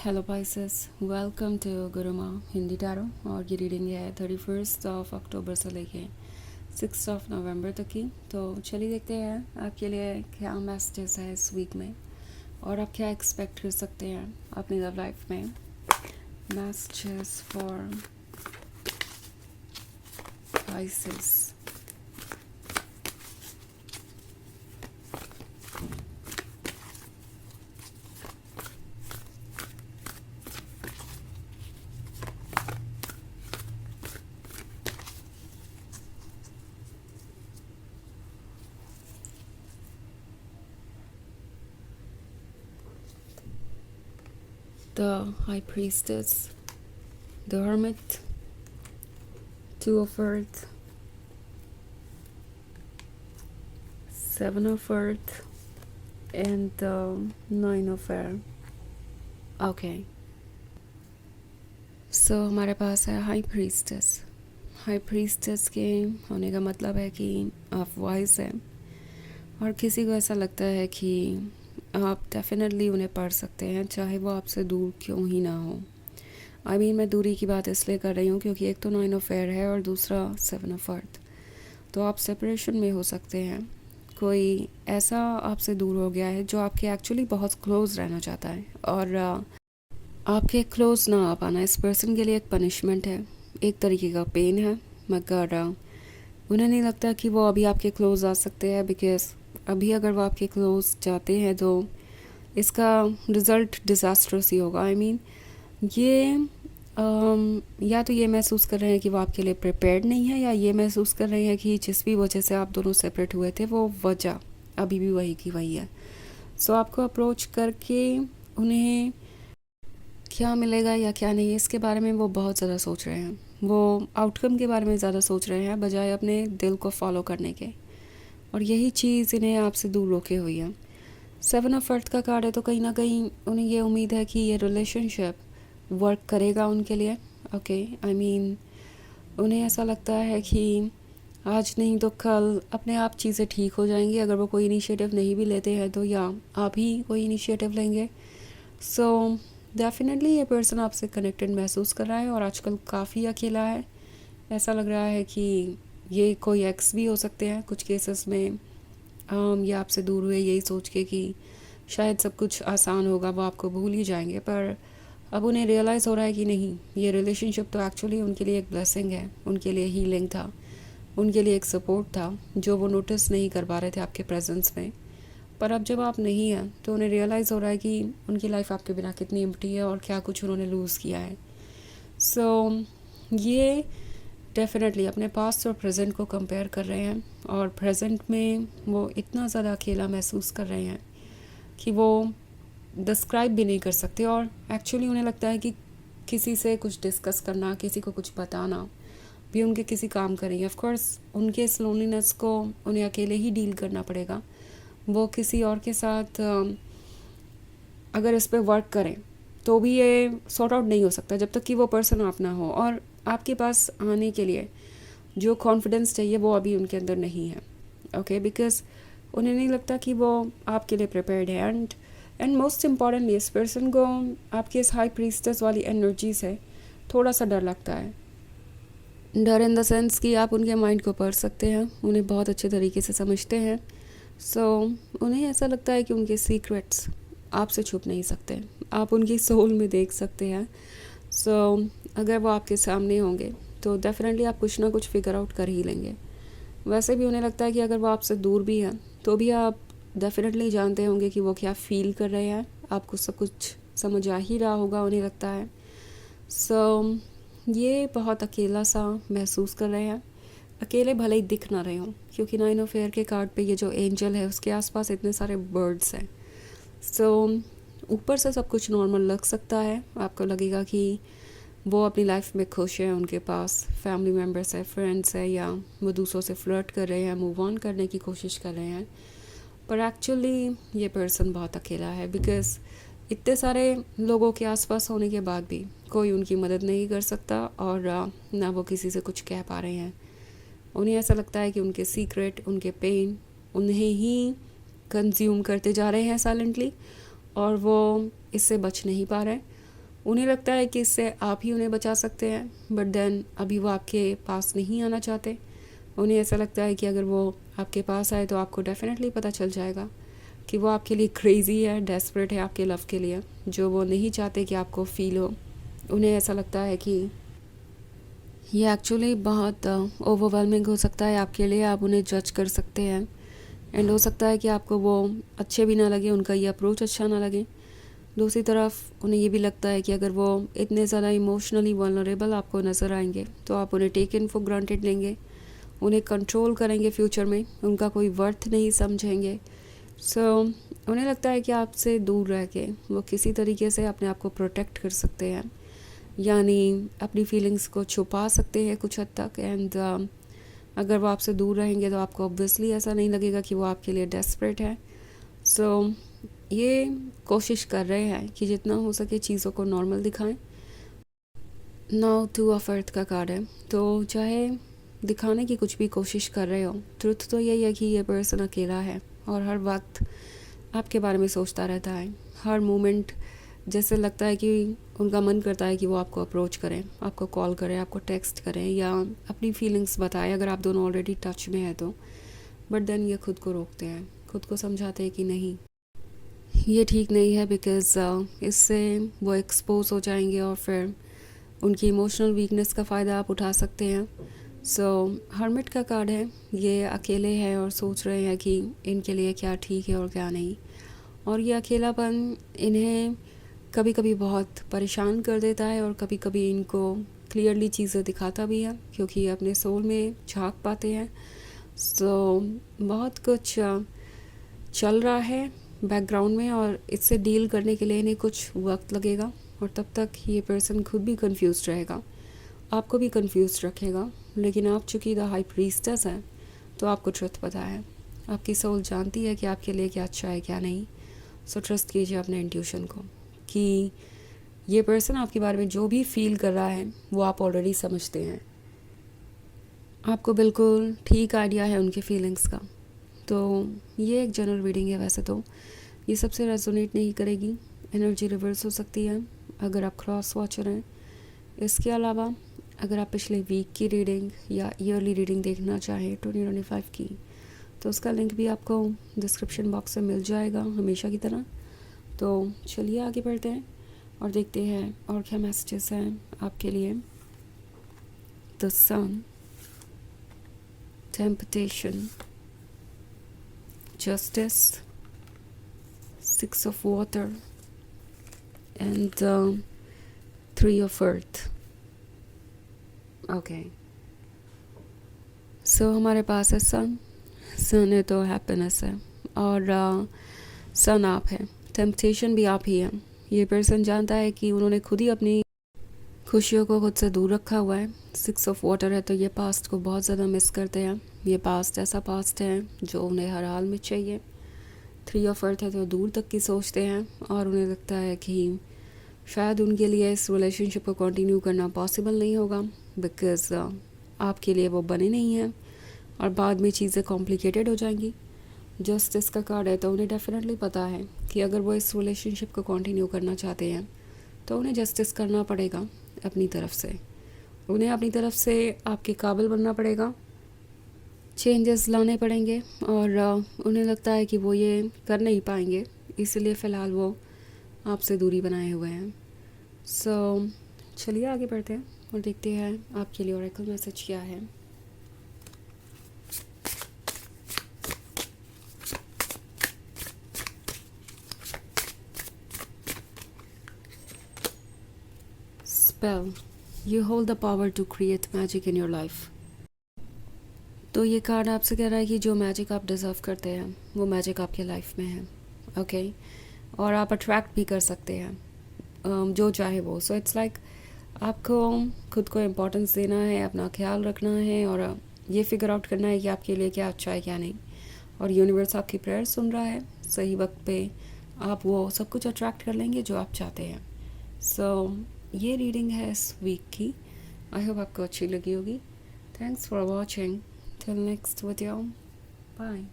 Hello Pisces, welcome to Guruma Hindi tarot. और ये reading है 31 अक्टूबर से लेके 6 नवंबर तक की। तो चलिए देखते हैं आपके लिए क्या मैसेजेस है इस वीक में और आप क्या एक्सपेक्ट कर सकते हैं अपनी लव लाइफ में। Messages for Pisces. The High Priestess, the Hermit, Two of Earth, Seven of Earth, and the Nine of Air. Okay. सो हमारे पास है हाई प्रीस्टेस। हाई प्रीस्टेस के होने का मतलब है कि आप वाइज हैं और किसी को ऐसा लगता है कि आप डेफिनेटली उन्हें पढ़ सकते हैं, चाहे वो आपसे दूर क्यों ही ना हो। मैं दूरी की बात इसलिए कर रही हूँ क्योंकि एक तो 9 ऑफ एयर है और दूसरा 7 ऑफ अर्थ। तो आप सेपरेशन में हो सकते हैं। कोई ऐसा आपसे दूर हो गया है जो आपके एक्चुअली बहुत क्लोज रहना चाहता है और आपके क्लोज ना आ पाना इस पर्सन के लिए एक पनिशमेंट है, एक तरीके का पेन है। मगर उन्हें नहीं लगता कि वो अभी आपके क्लोज आ सकते हैं, बिकॉज अभी अगर वो आपके क्लोज जाते हैं तो इसका रिज़ल्ट डिज़ास्ट्रस ही होगा। ये या तो ये महसूस कर रहे हैं कि वो आपके लिए प्रिपेयर्ड नहीं है, या ये महसूस कर रहे हैं कि जिस भी वजह से आप दोनों सेपरेट हुए थे वो वजह अभी भी वही की वही है। सो आपको अप्रोच करके उन्हें क्या मिलेगा या क्या नहीं इसके बारे में वो बहुत ज़्यादा सोच रहे हैं। वो आउटकम के बारे में ज़्यादा सोच रहे हैं बजाय अपने दिल को फॉलो करने के, और यही चीज़ इन्हें आपसे दूर रोके हुई है। 7 ऑफ अर्थ का कार्ड है, तो कहीं ना कहीं उन्हें ये उम्मीद है कि ये रिलेशनशिप वर्क करेगा उनके लिए। ओके, उन्हें ऐसा लगता है कि आज नहीं तो कल अपने आप चीज़ें ठीक हो जाएंगी अगर वो कोई इनिशिएटिव नहीं भी लेते हैं तो, या आप ही कोई इनिशिएटिव लेंगे। सो डेफिनेटली ये पर्सन आपसे कनेक्टेड महसूस कर रहा है और आजकल काफ़ी अकेला है। ऐसा लग रहा है कि ये कोई एक्स भी हो सकते हैं कुछ केसेस में। ये आपसे दूर हुए यही सोच के कि शायद सब कुछ आसान होगा, वो आपको भूल ही जाएंगे, पर अब उन्हें रियलाइज़ हो रहा है कि नहीं, ये रिलेशनशिप तो एक्चुअली उनके लिए एक ब्लेसिंग है, उनके लिए हीलिंग था, उनके लिए एक सपोर्ट था जो वो नोटिस नहीं कर पा रहे थे आपके प्रेजेंस में। पर अब जब आप नहीं हैं तो उन्हें रियलाइज़ हो रहा है कि उनकी लाइफ आपके बिना कितनी एम्प्टी है और क्या कुछ उन्होंने लूज़ किया है। सो ये डेफिनेटली अपने पास्ट और प्रेजेंट को कंपेयर कर रहे हैं, और प्रेजेंट में वो इतना ज़्यादा अकेला महसूस कर रहे हैं कि वो डिस्क्राइब भी नहीं कर सकते। और एक्चुअली उन्हें लगता है कि किसी से कुछ डिस्कस करना, किसी को कुछ बताना भी उनके किसी काम करेंगे। ऑफ कोर्स उनके इस लोनलीनेस को उन्हें अकेले ही डील करना पड़ेगा। वो किसी और के साथ अगर इस पे वर्क करें तो भी ये सॉर्ट आउट नहीं हो सकता जब तक कि वो पर्सन आप ना हो, और आपके पास आने के लिए जो कॉन्फिडेंस चाहिए वो अभी उनके अंदर नहीं है। ओके, बिकॉज उन्हें नहीं लगता कि वो आपके लिए प्रिपेयर्ड है। एंड मोस्ट इम्पॉर्टेंटली इस पर्सन को आपकी इस हाई प्रीस्टेस वाली एनर्जी से थोड़ा सा डर लगता है। डर इन द सेंस कि आप उनके माइंड को पढ़ सकते हैं, उन्हें बहुत अच्छे तरीके से समझते हैं। सो उन्हें ऐसा लगता है कि उनके सीक्रेट्स आपसे छुप नहीं सकते, आप उनकी सोल में देख सकते हैं। सो अगर वो आपके सामने होंगे तो डेफिनेटली आप कुछ ना कुछ फिगर आउट कर ही लेंगे। वैसे भी उन्हें लगता है कि अगर वो आपसे दूर भी हैं तो भी आप डेफिनेटली जानते होंगे कि वो क्या फ़ील कर रहे हैं, आपको सब कुछ समझ आ ही रहा होगा उन्हें लगता है। सो ये बहुत अकेला सा महसूस कर रहे हैं, अकेले भले ही दिख ना रहे हों, क्योंकि 9 ऑफ एयर के कार्ड पे ये जो एंजल है उसके आसपास इतने सारे बर्ड्स हैं। सो ऊपर से सब कुछ नॉर्मल लग सकता है, आपको लगेगा कि वो अपनी लाइफ में खुश है, उनके पास फैमिली मेम्बर्स है, फ्रेंड्स है, या वो दूसरों से फ्लर्ट कर रहे हैं, मूव ऑन करने की कोशिश कर रहे हैं। पर एक्चुअली ये पर्सन बहुत अकेला है, बिकॉज इतने सारे लोगों के आसपास होने के बाद भी कोई उनकी मदद नहीं कर सकता, और ना वो किसी से कुछ कह पा रहे हैं। उन्हें ऐसा लगता है कि उनके सीक्रेट, उनके पेन उन्हें ही कंज्यूम करते जा रहे हैं साइलेंटली, और वो इससे बच नहीं पा रहे। उन्हें लगता है कि इससे आप ही उन्हें बचा सकते हैं, बट देन अभी वो आपके पास नहीं आना चाहते। उन्हें ऐसा लगता है कि अगर वो आपके पास आए तो आपको डेफिनेटली पता चल जाएगा कि वो आपके लिए क्रेज़ी है, डेस्परेट है आपके लव के लिए, जो वो नहीं चाहते कि आपको फ़ील हो। उन्हें ऐसा लगता है कि ये एक्चुअली बहुत ओवरवेलमिंग हो सकता है आपके लिए, आप उन्हें जज कर सकते हैं एंड हो सकता है कि आपको वो अच्छे भी ना लगे, उनका ये अप्रोच अच्छा ना लगे। दूसरी तरफ उन्हें ये भी लगता है कि अगर वो इतने ज़्यादा इमोशनली वल्नरेबल आपको नज़र आएंगे तो आप उन्हें टेक इन फॉर ग्रांटेड लेंगे, उन्हें कंट्रोल करेंगे फ्यूचर में, उनका कोई वर्थ नहीं समझेंगे। उन्हें लगता है कि आपसे दूर रह के वो किसी तरीके से अपने आप को प्रोटेक्ट कर सकते हैं, यानी अपनी फीलिंग्स को छुपा सकते हैं कुछ हद तक। एंड अगर वो आपसे दूर रहेंगे तो आपको ऑब्वियसली ऐसा नहीं लगेगा कि वो आपके लिए डेस्परेट है। ये कोशिश कर रहे हैं कि जितना हो सके चीज़ों को नॉर्मल दिखाएं। नाउ 2 ऑफ अर्थ का कार्ड है, तो चाहे दिखाने की कुछ भी कोशिश कर रहे हो, ट्रुथ तो यही है कि ये पर्सन अकेला है और हर वक्त आपके बारे में सोचता रहता है। हर मोमेंट जैसे लगता है कि उनका मन करता है कि वो आपको अप्रोच करें, आपको कॉल करें, आपको टेक्स्ट करें या अपनी फीलिंग्स बताएं अगर आप दोनों ऑलरेडी टच में हैं तो। बट देन ये खुद को रोकते हैं, खुद को समझाते हैं कि नहीं, ये ठीक नहीं है, बिकॉज़ इससे वो एक्सपोज हो जाएंगे और फिर उनकी इमोशनल वीकनेस का फ़ायदा आप उठा सकते हैं। हर्मिट का कार्ड है, ये अकेले हैं और सोच रहे हैं कि इनके लिए क्या ठीक है और क्या नहीं। और ये अकेलापन इन्हें कभी कभी बहुत परेशान कर देता है और कभी कभी इनको क्लियरली चीज़ें दिखाता भी है, क्योंकि ये अपने सोल में झांक पाते हैं। बहुत कुछ चल रहा है बैकग्राउंड में और इससे डील करने के लिए इन्हें कुछ वक्त लगेगा और तब तक ये पर्सन खुद भी कंफ्यूज रहेगा, आपको भी कंफ्यूज रखेगा। लेकिन आप चूँकि द हाई प्रीस्टेस हैं तो आपको ट्रुथ पता है, आपकी सोल जानती है कि आपके लिए क्या अच्छा है क्या नहीं। ट्रस्ट कीजिए अपने इंट्यूशन को कि ये पर्सन आपके बारे में जो भी फील कर रहा है वो आप ऑलरेडी समझते हैं, आपको बिल्कुल ठीक आइडिया है उनके फीलिंग्स का। तो ये एक जनरल रीडिंग है, वैसे तो ये सबसे रेजोनेट नहीं करेगी, एनर्जी रिवर्स हो सकती है अगर आप क्रॉस वॉचर हैं। इसके अलावा अगर आप पिछले वीक की रीडिंग या ईयरली रीडिंग देखना चाहें 2025 की, तो उसका लिंक भी आपको डिस्क्रिप्शन बॉक्स में मिल जाएगा हमेशा की तरह। तो चलिए आगे बढ़ते हैं और देखते हैं और क्या मैसेजेस हैं आपके लिए। The sun, temptation, justice, 6 of water and 3 of earth. Okay, हमारे पास है सन है तो हैप्पीनेस है और सन आप है, टेम्पटेशन भी आप ही है। ये पर्सन जानता है कि उन्होंने खुद ही अपनी खुशियों को खुद से दूर रखा हुआ है। 6 of water है तो ये पास्ट को बहुत ज़्यादा मिस करते हैं, ये पास्ट ऐसा पास्ट है जो उन्हें हर हाल में चाहिए। 3 of earth है तो दूर तक की सोचते हैं और उन्हें लगता है कि शायद उनके लिए इस रिलेशनशिप को कंटिन्यू करना पॉसिबल नहीं होगा, बिकॉज़ आपके लिए वो बने नहीं हैं और बाद में चीज़ें कॉम्प्लिकेटेड हो जाएंगी। जस्टिस का कार्ड है तो उन्हें डेफिनेटली पता है कि अगर वो इस रिलेशनशिप को कंटिन्यू करना चाहते हैं तो उन्हें जस्टिस करना पड़ेगा अपनी तरफ से, उन्हें अपनी तरफ से आपके काबिल बनना पड़ेगा, चेंजेस लाने पड़ेंगे और उन्हें लगता है कि वो ये कर नहीं पाएंगे, इसलिए फ़िलहाल वो आपसे दूरी बनाए हुए हैं। चलिए आगे बढ़ते हैं और देखते हैं आपके लिए ओरेकल मैसेज क्या है। Spell, you hold the power to create magic in your life. तो ये कार्ड आपसे कह रहा है कि जो मैजिक आप डिज़र्व करते हैं वो मैजिक आपके लाइफ में है, ओके और आप अट्रैक्ट भी कर सकते हैं जो चाहे वो। इट्स लाइक आपको खुद को इम्पोर्टेंस देना है, अपना ख्याल रखना है और ये फिगर आउट करना है कि आपके लिए क्या अच्छा है क्या नहीं। और यूनिवर्स आपकी प्रेयर सुन रहा है, सही वक्त पे आप वो सब कुछ अट्रैक्ट कर लेंगे जो आप चाहते हैं। ये रीडिंग है इस वीक की, आई होप आपको अच्छी लगी होगी। Thanks for watching, till next video, bye.